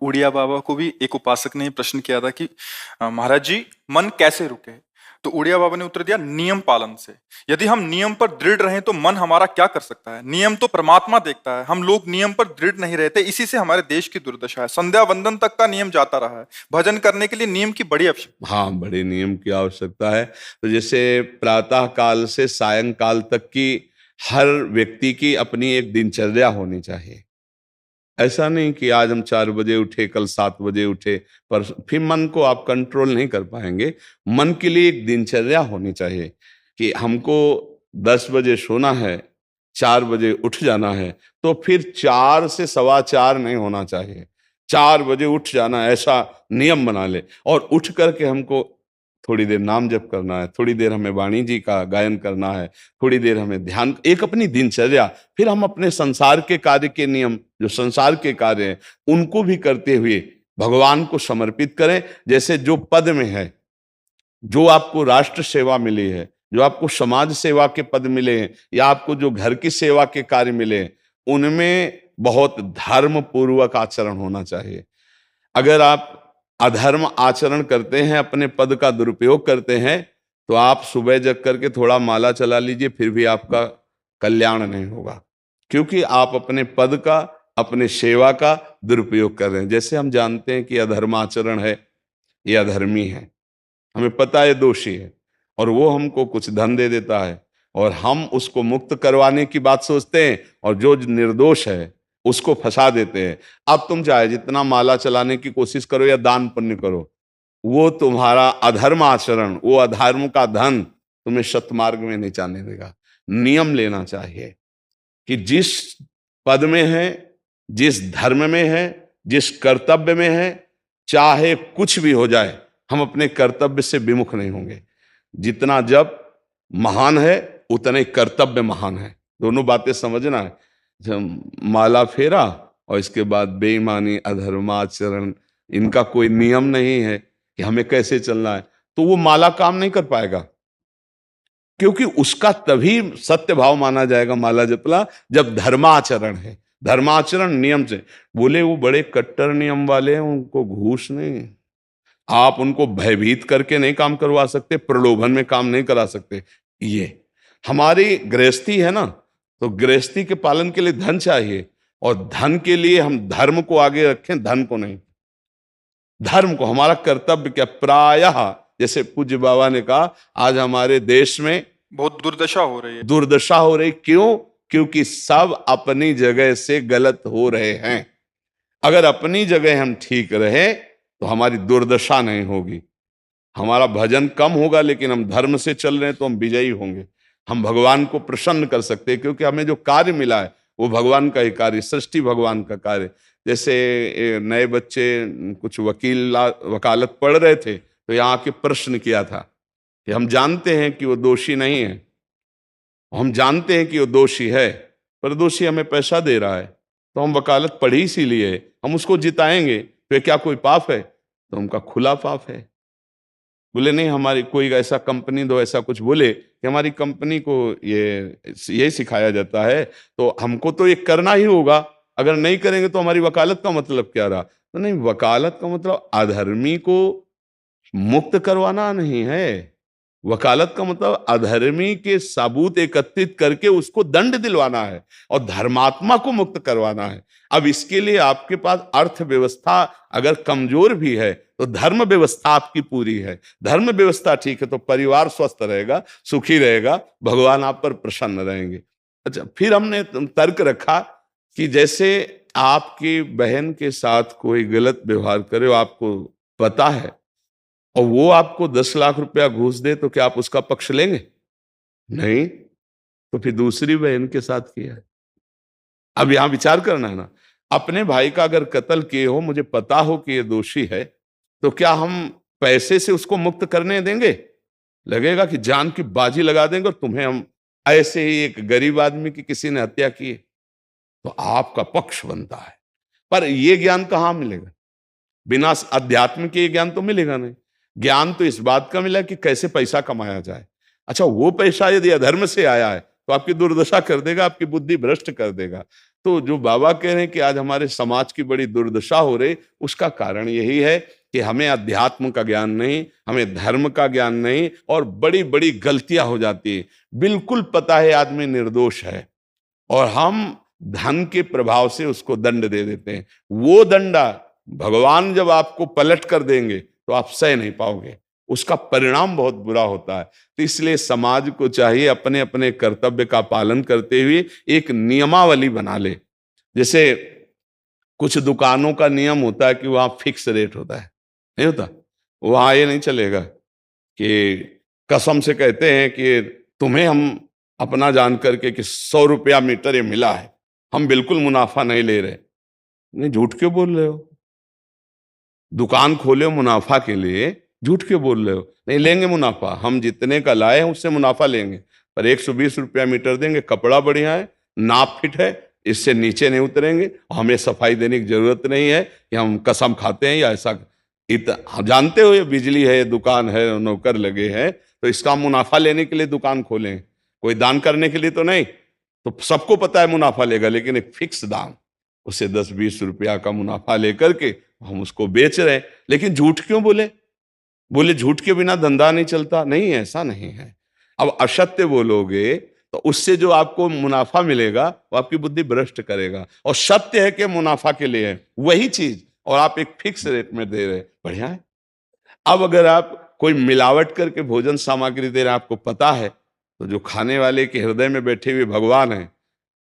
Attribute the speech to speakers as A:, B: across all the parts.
A: उड़िया बाबा को भी एक उपासक ने प्रश्न किया था कि महाराज जी, मन कैसे रुके? तो उड़िया बाबा ने उत्तर दिया, नियम पालन से। यदि हम नियम पर दृढ़ रहें तो मन हमारा क्या कर सकता है? नियम तो परमात्मा देखता है। हम लोग नियम पर दृढ़ नहीं रहते, इसी से हमारे देश की दुर्दशा है। संध्या वंदन तक का नियम जाता रहा है। भजन करने के लिए नियम की बड़ी आवश्यकता।
B: हाँ, बड़े नियम की आवश्यकता है। तो जैसे प्रातः काल से सायंकाल तक की हर व्यक्ति की अपनी एक दिनचर्या होनी चाहिए। ऐसा नहीं कि आज हम 4 बजे उठे, कल 7 बजे उठे, पर फिर मन को आप कंट्रोल नहीं कर पाएंगे। मन के लिए एक दिनचर्या होनी चाहिए कि हमको 10 बजे सोना है, 4 बजे उठ जाना है। तो फिर 4 से 4:15 नहीं होना चाहिए, 4 बजे उठ जाना, ऐसा नियम बना ले। और उठ करके हमको थोड़ी देर नाम जप करना है, थोड़ी देर हमें वाणी जी का गायन करना है, थोड़ी देर हमें ध्यान, एक अपनी दिनचर्या। फिर हम अपने संसार के कार्य के नियम, जो संसार के कार्य हैं, उनको भी करते हुए भगवान को समर्पित करें। जैसे जो पद में है, जो आपको राष्ट्र सेवा मिली है, जो आपको समाज सेवा के पद मिले हैं, या आपको जो घर की सेवा के कार्य मिले हैं, उनमें बहुत धर्म पूर्वक आचरण होना चाहिए। अगर आप अधर्म आचरण करते हैं, अपने पद का दुरुपयोग करते हैं, तो आप सुबह जग करके थोड़ा माला चला लीजिए, फिर भी आपका कल्याण नहीं होगा, क्योंकि आप अपने पद का, अपने सेवा का दुरुपयोग कर रहे हैं। जैसे हम जानते हैं कि अधर्म आचरण है, ये अधर्मी है, हमें पता है दोषी है, और वो हमको कुछ धन दे देता है, और हम उसको मुक्त करवाने की बात सोचते हैं, और जो निर्दोष है उसको फंसा देते हैं। अब तुम चाहे जितना माला चलाने की कोशिश करो या दान पुण्य करो, वो तुम्हारा अधर्म आचरण, वो अधर्म का धन तुम्हें सतमार्ग में नहीं जाने देगा। नियम लेना चाहिए कि जिस पद में है, जिस धर्म में है, जिस कर्तव्य में है, चाहे कुछ भी हो जाए, हम अपने कर्तव्य से विमुख नहीं होंगे। जितना जप महान है, उतना ही कर्तव्य महान है। दोनों बातें समझना है। जब माला फेरा और इसके बाद बेईमानी, अधर्माचरण, इनका कोई नियम नहीं है कि हमें कैसे चलना है, तो वो माला काम नहीं कर पाएगा। क्योंकि उसका तभी सत्य भाव माना जाएगा माला जपला, जब धर्माचरण है। धर्माचरण नियम से। बोले वो बड़े कट्टर नियम वाले हैं, उनको घूस नहीं, आप उनको भयभीत करके नहीं काम करवा सकते, प्रलोभन में काम नहीं करा सकते। ये हमारी गृहस्थी है ना, तो गृहस्थी के पालन के लिए धन चाहिए, और धन के लिए हम धर्म को आगे रखें, धन को नहीं। धर्म को, हमारा कर्तव्य क्या, प्रायः जैसे पूज्य बाबा ने कहा, आज हमारे देश में
A: बहुत दुर्दशा हो रही है।
B: दुर्दशा हो रही, क्यों? क्योंकि सब अपनी जगह से गलत हो रहे हैं। अगर अपनी जगह हम ठीक रहे तो हमारी दुर्दशा नहीं होगी। हमारा भजन कम होगा, लेकिन हम धर्म से चल रहे हैं तो हम विजयी होंगे। हम भगवान को प्रसन्न कर सकते हैं, क्योंकि हमें जो कार्य मिला है वो भगवान का ही कार्य, सृष्टि भगवान का कार्य। जैसे नए बच्चे कुछ वकालत पढ़ रहे थे, तो यहाँ के प्रश्न किया था कि हम जानते हैं कि वो दोषी नहीं है, हम जानते हैं कि वो दोषी है, पर दोषी हमें पैसा दे रहा है, तो हम वकालत पढ़ी इसीलिए, हम उसको जिताएंगे, तो क्या कोई पाप है? तो उनका खुला पाप है। बोले नहीं, हमारी कोई ऐसा कंपनी दो, ऐसा कुछ बोले कि हमारी कंपनी को ये सिखाया जाता है, तो हमको तो ये करना ही होगा, अगर नहीं करेंगे तो हमारी वकालत का मतलब क्या रहा? तो नहीं, वकालत का मतलब अधर्मी को मुक्त करवाना नहीं है। वकालत का मतलब अधर्मी के सबूत एकत्रित करके उसको दंड दिलवाना है, और धर्मात्मा को मुक्त करवाना है। अब इसके लिए आपके पास अर्थव्यवस्था अगर कमजोर भी है, तो धर्म व्यवस्था आपकी पूरी है। धर्म व्यवस्था ठीक है तो परिवार स्वस्थ रहेगा, सुखी रहेगा, भगवान आप पर प्रसन्न रहेंगे। अच्छा, फिर हमने तर्क रखा कि जैसे आपकी बहन के साथ कोई गलत व्यवहार करे, आपको पता है, और वो आपको 10 लाख रुपया घूस दे, तो क्या आप उसका पक्ष लेंगे? नहीं। तो फिर दूसरी बहन के साथ किया है। अब यहां विचार करना है ना, अपने भाई का अगर कत्ल किए हो, मुझे पता हो कि ये दोषी है, तो क्या हम पैसे से उसको मुक्त करने देंगे? लगेगा कि जान की बाजी लगा देंगे, और तुम्हें हम, ऐसे ही एक गरीब आदमी की किसी ने हत्या की है, तो आपका पक्ष बनता है। पर यह ज्ञान कहां मिलेगा? बिना अध्यात्म के ज्ञान तो मिलेगा नहीं। ज्ञान तो इस बात का मिला कि कैसे पैसा कमाया जाए। अच्छा, वो पैसा यदि अधर्म से आया है तो आपकी दुर्दशा कर देगा, आपकी बुद्धि भ्रष्ट कर देगा। तो जो बाबा कह रहे हैं कि आज हमारे समाज की बड़ी दुर्दशा हो रही, उसका कारण यही है कि हमें अध्यात्म का ज्ञान नहीं, हमें धर्म का ज्ञान नहीं, और बड़ी बड़ी गलतियां हो जाती है। बिल्कुल पता है आदमी निर्दोष है और हम धन के प्रभाव से उसको दंड दे देते हैं। वो दंडा भगवान जब आपको पलट कर देंगे तो आप सह नहीं पाओगे, उसका परिणाम बहुत बुरा होता है। तो इसलिए समाज को चाहिए अपने अपने कर्तव्य का पालन करते हुए एक नियमावली बना ले। जैसे कुछ दुकानों का नियम होता है कि वहां फिक्स रेट होता है, नहीं होता? वहां ये नहीं चलेगा कि कसम से कहते हैं कि तुम्हें हम अपना जान करके कि 100 रुपया मीटर ये मिला है, हम बिल्कुल मुनाफा नहीं ले रहे। नहीं, झूठ क्यों बोल रहे हो? दुकान खोले हो मुनाफा के लिए, झूठ क्यों बोल रहे हो? नहीं लेंगे मुनाफा, हम जितने का लाए हैं उससे मुनाफा लेंगे, पर 120 रुपया मीटर देंगे, कपड़ा बढ़िया है, नाप फिट है, इससे नीचे नहीं उतरेंगे, हमें सफाई देने की जरूरत नहीं है कि हम कसम खाते हैं या ऐसा। हम जानते हो ये बिजली है, दुकान है, नौकर लगे हैं, तो इसका मुनाफा लेने के लिए दुकान खोलें, कोई दान करने के लिए तो नहीं। तो सबको पता है मुनाफा लेगा, लेकिन एक फिक्स दाम, उससे 10-20 रुपया का मुनाफा लेकर के हम उसको बेच रहे हैं। लेकिन झूठ क्यों बोले? बोले झूठ के बिना धंधा नहीं चलता। नहीं, ऐसा नहीं है। अब असत्य बोलोगे तो उससे जो आपको मुनाफा मिलेगा वो आपकी बुद्धि भ्रष्ट करेगा, और सत्य है कि मुनाफा के लिए है वही चीज, और आप एक फिक्स रेट में दे रहे, बढ़िया है। अब अगर आप कोई मिलावट करके भोजन सामग्री दे रहे हैं, आपको पता है, तो जो खाने वाले के हृदय में बैठे हुए भगवान हैं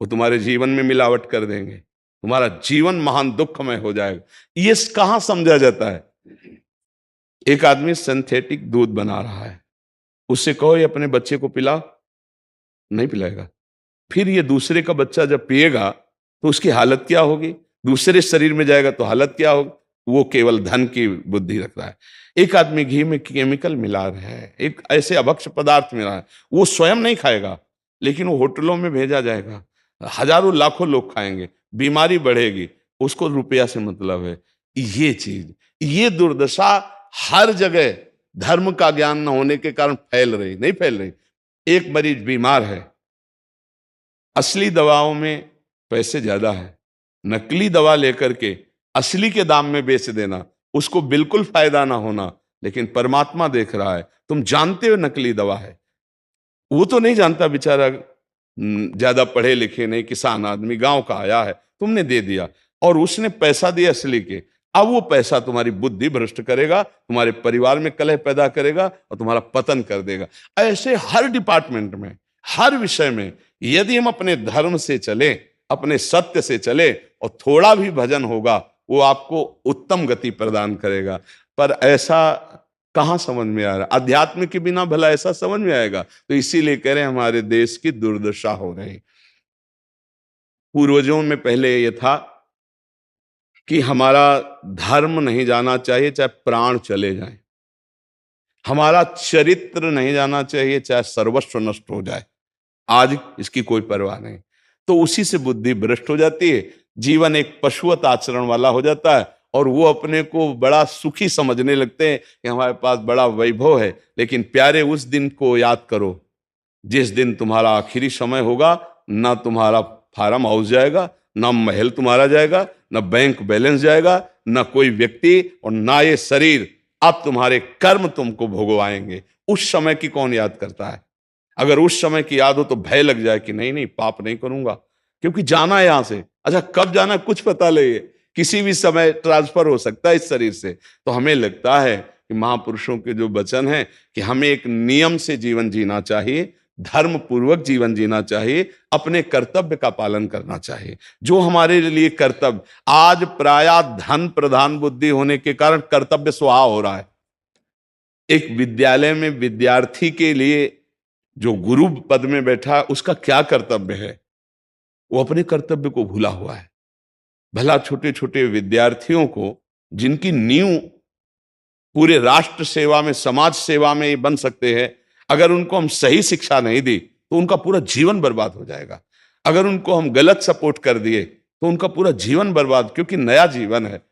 B: वो तुम्हारे जीवन में मिलावट कर देंगे, तुम्हारा जीवन महान दुखमय हो जाएगा। ये कहां समझा जाता है? एक आदमी सिंथेटिक दूध बना रहा है, उससे कहो ये अपने बच्चे को पिला, नहीं पिलाएगा। फिर ये दूसरे का बच्चा जब पिएगा तो उसकी हालत क्या होगी? दूसरे शरीर में जाएगा तो हालत क्या होगी? वो केवल धन की बुद्धि रख रहा है। एक आदमी घी में केमिकल मिला रहा है, एक ऐसे अभक्ष्य पदार्थ मिला है, वो स्वयं नहीं खाएगा, लेकिन वो होटलों में भेजा जाएगा, हजारों लाखों लोग खाएंगे, बीमारी बढ़ेगी, उसको रुपया से मतलब है। ये चीज, ये दुर्दशा हर जगह धर्म का ज्ञान न होने के कारण फैल रही, नहीं फैल रही। एक मरीज बीमार है, असली दवाओं में पैसे ज्यादा है, नकली दवा लेकर के असली के दाम में बेच देना, उसको बिल्कुल फायदा ना होना। लेकिन परमात्मा देख रहा है, तुम जानते हो नकली दवा है, वो तो नहीं जानता बेचारा, ज्यादा पढ़े लिखे नहीं, किसान आदमी गांव का आया है, तुमने दे दिया और उसने पैसा दिया असली के। अब वो पैसा तुम्हारी बुद्धि भ्रष्ट करेगा, तुम्हारे परिवार में कलह पैदा करेगा और तुम्हारा पतन कर देगा। ऐसे हर डिपार्टमेंट में, हर विषय में यदि हम अपने धर्म से चले, अपने सत्य से चले और थोड़ा भी भजन होगा, वो आपको उत्तम गति प्रदान करेगा। पर ऐसा कहां समझ में आ रहा? अध्यात्म के बिना भला ऐसा समझ में आएगा? तो इसीलिए कह रहे हैं हमारे देश की दुर्दशा हो रही। पूर्वजों में पहले ये था कि हमारा धर्म नहीं जाना चाहिए चाहे प्राण चले जाएं, हमारा चरित्र नहीं जाना चाहिए चाहे सर्वस्व नष्ट हो जाए। आज इसकी कोई परवाह नहीं, तो उसी से बुद्धि भ्रष्ट हो जाती है, जीवन एक पशुवत आचरण वाला हो जाता है, और वो अपने को बड़ा सुखी समझने लगते हैं कि हमारे पास बड़ा वैभव है। लेकिन प्यारे, उस दिन को याद करो जिस दिन तुम्हारा आखिरी समय होगा, ना तुम्हारा फार्म हाउस जाएगा, ना महल तुम्हारा जाएगा, ना बैंक बैलेंस जाएगा, ना कोई व्यक्ति, और ना ये शरीर। अब तुम्हारे कर्म तुमको भोगवाएंगे। उस समय की कौन याद करता है? अगर उस समय की याद हो तो भय लग जाए कि नहीं नहीं, पाप नहीं करूंगा, क्योंकि जाना है यहां से। अच्छा, कब जाना कुछ पता नहीं है, किसी भी समय ट्रांसफर हो सकता है इस शरीर से। तो हमें लगता है कि महापुरुषों के जो वचन हैं कि हमें एक नियम से जीवन जीना चाहिए, धर्म पूर्वक जीवन जीना चाहिए, अपने कर्तव्य का पालन करना चाहिए। जो हमारे लिए कर्तव्य, आज प्रायः धन प्रधान बुद्धि होने के कारण कर्तव्य स्वाहा हो रहा है। एक विद्यालय में विद्यार्थी के लिए जो गुरु पद में बैठा है, उसका क्या कर्तव्य है? वो अपने कर्तव्य को भूला हुआ है। भला छोटे छोटे विद्यार्थियों को, जिनकी नींव पूरे राष्ट्र सेवा में, समाज सेवा में ये बन सकते हैं, अगर उनको हम सही शिक्षा नहीं दी तो उनका पूरा जीवन बर्बाद हो जाएगा। अगर उनको हम गलत सपोर्ट कर दिए तो उनका पूरा जीवन बर्बाद, क्योंकि नया जीवन है।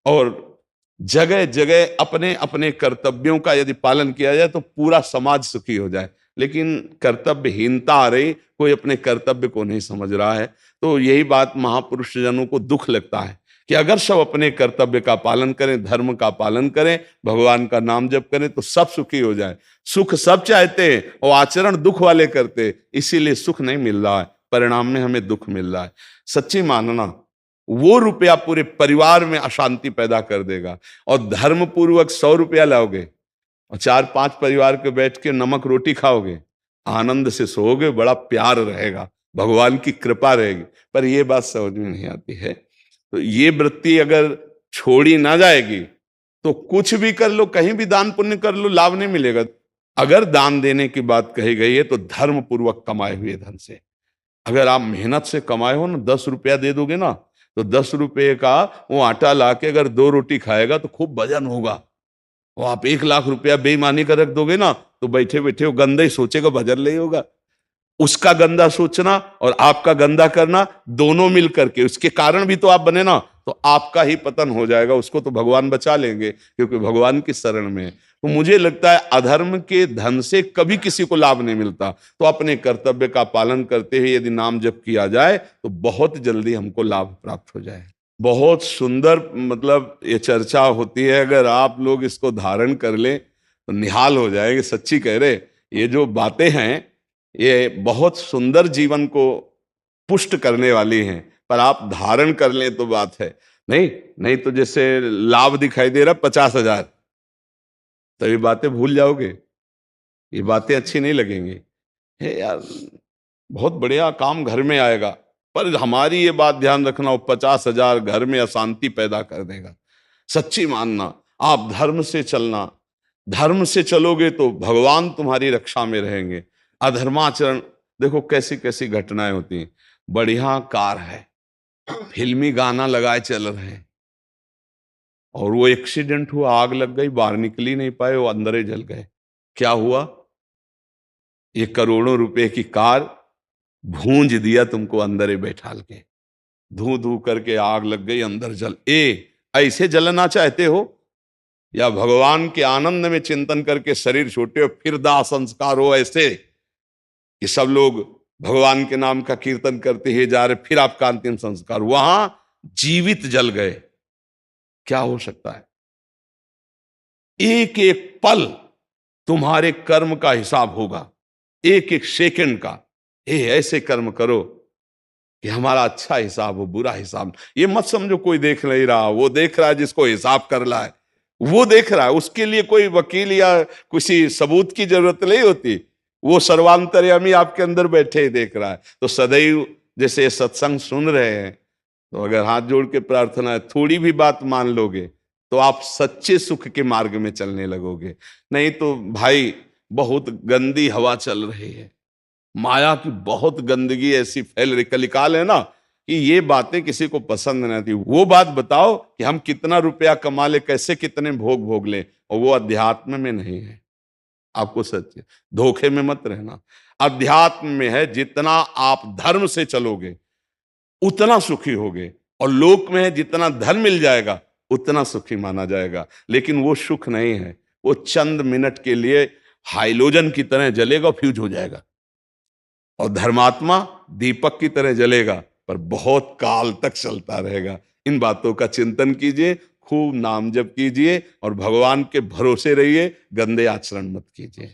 B: और जगह जगह अपने अपने कर्तव्यों का यदि पालन किया जाए तो पूरा समाज सुखी हो जाए। लेकिन कर्तव्यहीनता आ रही, कोई अपने कर्तव्य को नहीं समझ रहा है। तो यही बात महापुरुष जनों को दुख लगता है कि अगर सब अपने कर्तव्य का पालन करें, धर्म का पालन करें, भगवान का नाम जप करें तो सब सुखी हो जाए। सुख सब चाहते हैं और आचरण दुख वाले करते, इसीलिए सुख नहीं मिल रहा है, परिणाम में हमें दुख मिल रहा है। सच्ची मानना, वो रुपया पूरे परिवार में अशांति पैदा कर देगा। और धर्म पूर्वक 100 रुपया लाओगे और 4-5 परिवार के बैठ के नमक रोटी खाओगे, आनंद से सोओगे, बड़ा प्यार रहेगा, भगवान की कृपा रहेगी। पर ये बात समझ में नहीं आती है। तो ये वृत्ति अगर छोड़ी ना जाएगी तो कुछ भी कर लो, कहीं भी दान पुण्य कर लो, लाभ नहीं मिलेगा। अगर दान देने की बात कही गई है तो धर्म पूर्वक कमाए हुए धन से। अगर आप मेहनत से कमाए हो ना, 10 रुपया दे दोगे ना, तो 10 रुपये का वो आटा लाके अगर 2 रोटी खाएगा तो खूब वजन होगा। और आप 1 लाख रुपया बेईमानी का रख दोगे ना, तो बैठे बैठे वो गंदा ही सोचेगा, भजन नहीं होगा। उसका गंदा सोचना और आपका गंदा करना दोनों मिल करके, उसके कारण भी तो आप बने ना, तो आपका ही पतन हो जाएगा। उसको तो भगवान बचा लेंगे क्योंकि भगवान की शरण में है। तो मुझे लगता है अधर्म के धन से कभी किसी को लाभ नहीं मिलता। तो अपने कर्तव्य का पालन करते हुए यदि नाम जप किया जाए तो बहुत जल्दी हमको लाभ प्राप्त हो जाए। बहुत सुंदर मतलब ये चर्चा होती है, अगर आप लोग इसको धारण कर लें तो निहाल हो जाएंगे। सच्ची कह रहे, ये जो बातें हैं ये बहुत सुंदर जीवन को पुष्ट करने वाली हैं, पर आप धारण कर लें तो बात है। नहीं तो जैसे लाभ दिखाई दे रहा 50,000, तो ये बातें भूल जाओगे, ये बातें अच्छी नहीं लगेंगी। हे यार, बहुत बढ़िया काम घर में आएगा, पर हमारी ये बात ध्यान रखना, वो 50,000 घर में अशांति पैदा कर देगा। सच्ची मानना, आप धर्म से चलना, धर्म से चलोगे तो भगवान तुम्हारी रक्षा में रहेंगे। अधर्माचरण, देखो कैसी कैसी घटनाएं होती हैं। बढ़िया कार है, फिल्मी गाना लगाए चल रहे हैं, और वो एक्सीडेंट हुआ, आग लग गई, बाहर निकल ही नहीं पाए, वो अंदर ही जल गए। क्या हुआ? ये करोड़ों रुपए की कार भूंज दिया तुमको अंदर ही बैठाल के, धू धू करके आग लग गई, अंदर जल। ऐसे जलना चाहते हो, या भगवान के आनंद में चिंतन करके शरीर छूटे हो, फिर दाह संस्कार हो ऐसे कि सब लोग भगवान के नाम का कीर्तन करते ही जा रहे, फिर आपका अंतिम संस्कार, वहां जीवित जल गए। क्या हो सकता है? एक एक पल तुम्हारे कर्म का हिसाब होगा, एक एक सेकंड का। ऐसे कर्म करो कि हमारा अच्छा हिसाब हो, बुरा हिसाब। ये मत समझो कोई देख नहीं रहा, वो देख रहा है जिसको हिसाब कर रहा है, वो देख रहा है। उसके लिए कोई वकील या किसी सबूत की जरूरत नहीं होती, वो सर्वांतर्यामी आपके अंदर बैठे ही देख रहा है। तो सदैव जैसे ये सत्संग सुन रहे हैं, तो अगर हाथ जोड़ के प्रार्थना है, थोड़ी भी बात मान लोगे तो आप सच्चे सुख के मार्ग में चलने लगोगे। नहीं तो भाई बहुत गंदी हवा चल रही है, माया की बहुत गंदगी ऐसी फैल रही, कलिकाल है ना, कि ये बातें किसी को पसंद नहीं आती। वो बात बताओ कि हम कितना रुपया कमा ले, कैसे कितने भोग भोग ले, और वो अध्यात्म में नहीं है। आपको सच धोखे में मत रहना, अध्यात्म में है। जितना आप धर्म से चलोगे उतना सुखी होगे, और लोक में है जितना धन मिल जाएगा उतना सुखी माना जाएगा। लेकिन वो सुख नहीं है, वो चंद मिनट के लिए हाइलोजन की तरह जलेगा, फ्यूज हो जाएगा। और धर्मात्मा दीपक की तरह जलेगा, पर बहुत काल तक चलता रहेगा। इन बातों का चिंतन कीजिए, खूब नाम जप कीजिए, और भगवान के भरोसे रहिए, गंदे आचरण मत कीजिए।